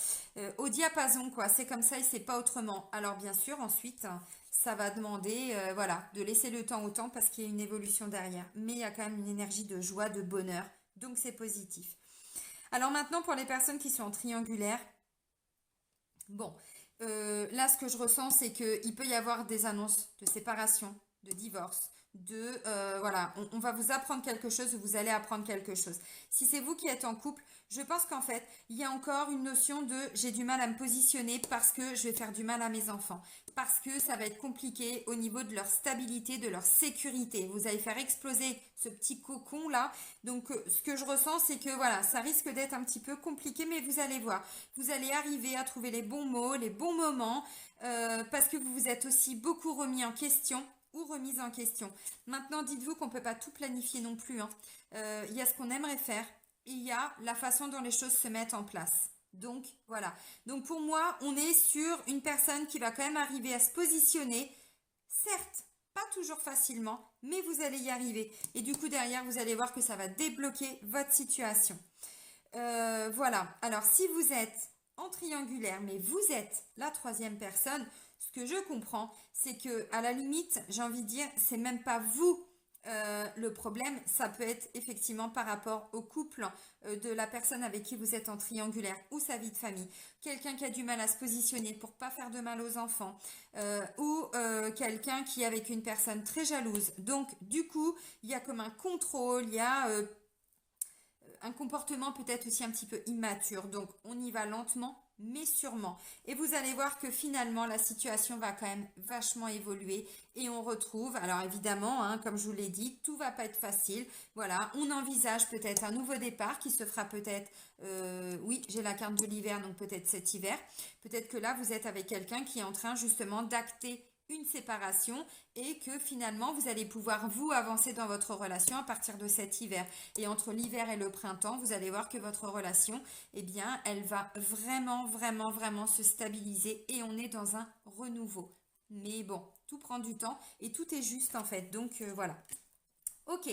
au diapason quoi. C'est comme ça et c'est pas autrement. Alors bien sûr ensuite, ça va demander, voilà, de laisser le temps au temps parce qu'il y a une évolution derrière. Mais il y a quand même une énergie de joie, de bonheur, donc c'est positif. Alors maintenant pour les personnes qui sont en triangulaire, bon, là, ce que je ressens, c'est qu'il peut y avoir des annonces de séparation, de divorce, voilà, on va vous apprendre quelque chose, vous allez apprendre quelque chose. Si c'est vous qui êtes en couple, je pense qu'en fait, il y a encore une notion de j'ai du mal à me positionner parce que je vais faire du mal à mes enfants, parce que ça va être compliqué au niveau de leur stabilité, de leur sécurité. Vous allez faire exploser ce petit cocon là. Donc, ce que je ressens, c'est que voilà, ça risque d'être un petit peu compliqué, mais vous allez voir. Vous allez arriver à trouver les bons mots, les bons moments, parce que vous vous êtes aussi beaucoup remis en question ou remise en question. Maintenant, dites-vous qu'on ne peut pas tout planifier non plus, hein. Il y a ce qu'on aimerait faire, et il y a la façon dont les choses se mettent en place. Donc, voilà. Donc, pour moi, on est sur une personne qui va quand même arriver à se positionner, certes, pas toujours facilement, mais vous allez y arriver. Et du coup, derrière, vous allez voir que ça va débloquer votre situation. Voilà. Alors, si vous êtes en triangulaire, mais vous êtes la troisième personne, ce que je comprends, c'est que à la limite, j'ai envie de dire, c'est même pas vous le problème, ça peut être effectivement par rapport au couple de la personne avec qui vous êtes en triangulaire ou sa vie de famille. Quelqu'un qui a du mal à se positionner pour pas faire de mal aux enfants ou quelqu'un qui est avec une personne très jalouse. Donc, du coup, il y a comme un contrôle, il y a un comportement peut-être aussi un petit peu immature. Donc, on y va lentement, mais sûrement. Et vous allez voir que finalement, la situation va quand même vachement évoluer et on retrouve, alors évidemment, hein, comme je vous l'ai dit, tout va pas être facile. Voilà, on envisage peut-être un nouveau départ qui se fera peut-être, oui, j'ai la carte de l'hiver, donc peut-être cet hiver. Peut-être que là, vous êtes avec quelqu'un qui est en train justement d'acter une séparation et que finalement vous allez pouvoir vous avancer dans votre relation à partir de cet hiver. Et entre l'hiver et le printemps, vous allez voir que votre relation, eh bien, elle va vraiment se stabiliser et on est dans un renouveau. Mais bon, tout prend du temps et tout est juste en fait. Donc voilà. Ok,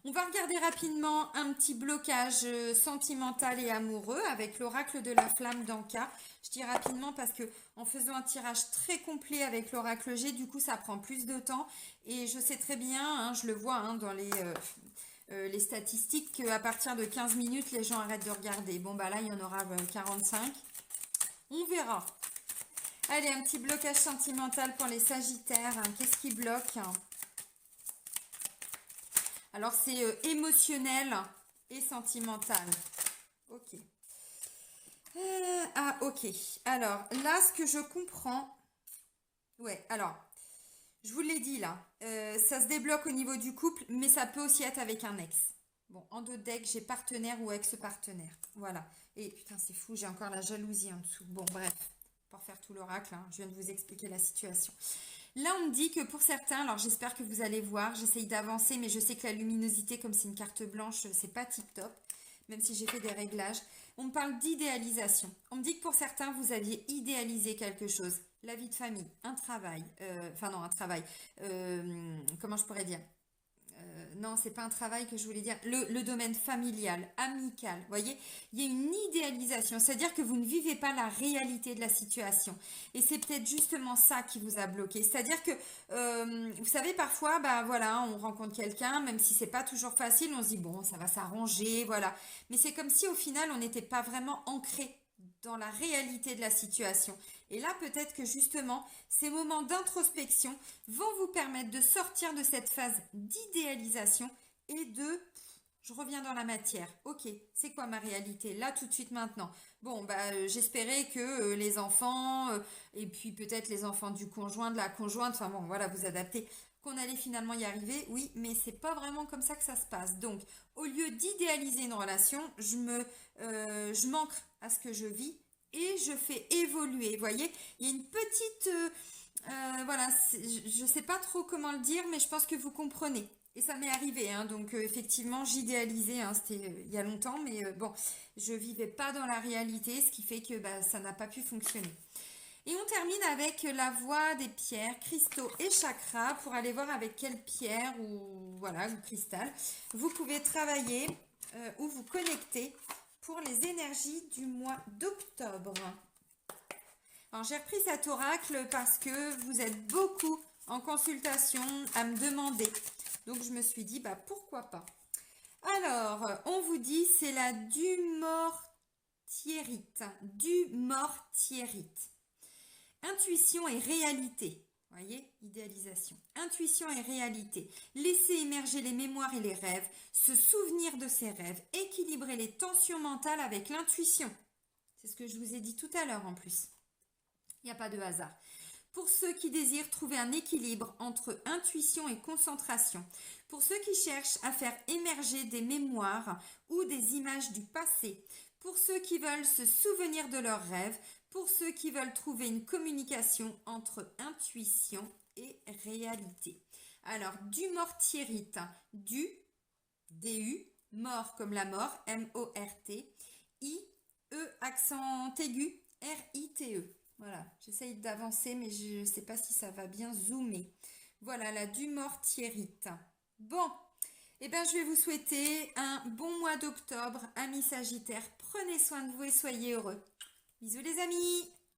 on va regarder rapidement un petit blocage sentimental et amoureux avec l'oracle de la flamme d'Anka. Je dis rapidement parce que en faisant un tirage très complet avec l'oracle G, du coup ça prend plus de temps et je sais très bien, hein, je le vois hein, dans les statistiques qu'à partir de 15 minutes les gens arrêtent de regarder. Bon bah là il y en aura 45. On verra. Allez, un petit blocage sentimental pour les Sagittaires. Hein. Qu'est-ce qui bloque? Alors, c'est émotionnel et sentimental. Ok. Ok. Alors, là, ce que je comprends... Ouais, alors, je vous l'ai dit, là. Ça se débloque au niveau du couple, mais ça peut aussi être avec un ex. Bon, en dos de deck, j'ai partenaire ou ex-partenaire. Voilà. Et putain, c'est fou, j'ai encore la jalousie en dessous. Bon, bref, pour faire tout l'oracle, hein, je viens de vous expliquer la situation. Là, on me dit que pour certains, alors j'espère que vous allez voir, j'essaye d'avancer, mais je sais que la luminosité, comme c'est une carte blanche, c'est pas tip top, même si j'ai fait des réglages. On me parle d'idéalisation. On me dit que pour certains, vous aviez idéalisé quelque chose. La vie de famille, un travail, enfin non, un travail, comment je pourrais dire? Non, c'est pas un travail que je voulais dire. Le domaine familial, amical, vous voyez, il y a une idéalisation, c'est-à-dire que vous ne vivez pas la réalité de la situation. Et c'est peut-être justement ça qui vous a bloqué. C'est-à-dire que, vous savez, parfois, bah voilà, on rencontre quelqu'un, même si c'est pas toujours facile, on se dit bon, ça va s'arranger, voilà. Mais c'est comme si au final, on n'était pas vraiment ancré dans la réalité de la situation. Et là, peut-être que justement, ces moments d'introspection vont vous permettre de sortir de cette phase d'idéalisation et de je reviens dans la matière. Ok, c'est quoi ma réalité là tout de suite maintenant? Bon, j'espérais que les enfants et puis peut-être les enfants du conjoint, de la conjointe, enfin bon, voilà, vous adaptez, qu'on allait finalement y arriver. Oui, mais c'est pas vraiment comme ça que ça se passe. Donc, au lieu d'idéaliser une relation, je manque à ce que je vis et je fais évoluer. Vous voyez, il y a une petite, voilà, je ne sais pas trop comment le dire, mais je pense que vous comprenez. Et ça m'est arrivé, hein, donc effectivement, j'idéalisais, hein, c'était il y a longtemps, mais bon, je vivais pas dans la réalité, ce qui fait que ça n'a pas pu fonctionner. Et on termine avec la voie des pierres, cristaux et chakras pour aller voir avec quelle pierre ou voilà ou cristal vous pouvez travailler ou vous connecter pour les énergies du mois d'octobre. Alors j'ai repris cet oracle parce que vous êtes beaucoup en consultation à me demander. Donc je me suis dit, pourquoi pas. Alors, on vous dit, c'est la dumortierite. Dumortierite. Intuition et réalité. Voyez, idéalisation. Intuition et réalité. Laisser émerger les mémoires et les rêves, se souvenir de ses rêves, équilibrer les tensions mentales avec l'intuition. C'est ce que je vous ai dit tout à l'heure en plus. Il n'y a pas de hasard. Pour ceux qui désirent trouver un équilibre entre intuition et concentration, pour ceux qui cherchent à faire émerger des mémoires ou des images du passé, pour ceux qui veulent se souvenir de leurs rêves, pour ceux qui veulent trouver une communication entre intuition et réalité. Alors, dumortierite, D-U, mort comme la mort, M-O-R-T, I-E, accent aigu, R-I-T-E. Voilà, j'essaye d'avancer, mais je ne sais pas si ça va bien zoomer. Voilà, la dumortierite. Bon, je vais vous souhaiter un bon mois d'octobre, amis Sagittaires. Prenez soin de vous et soyez heureux. Bisous les amis!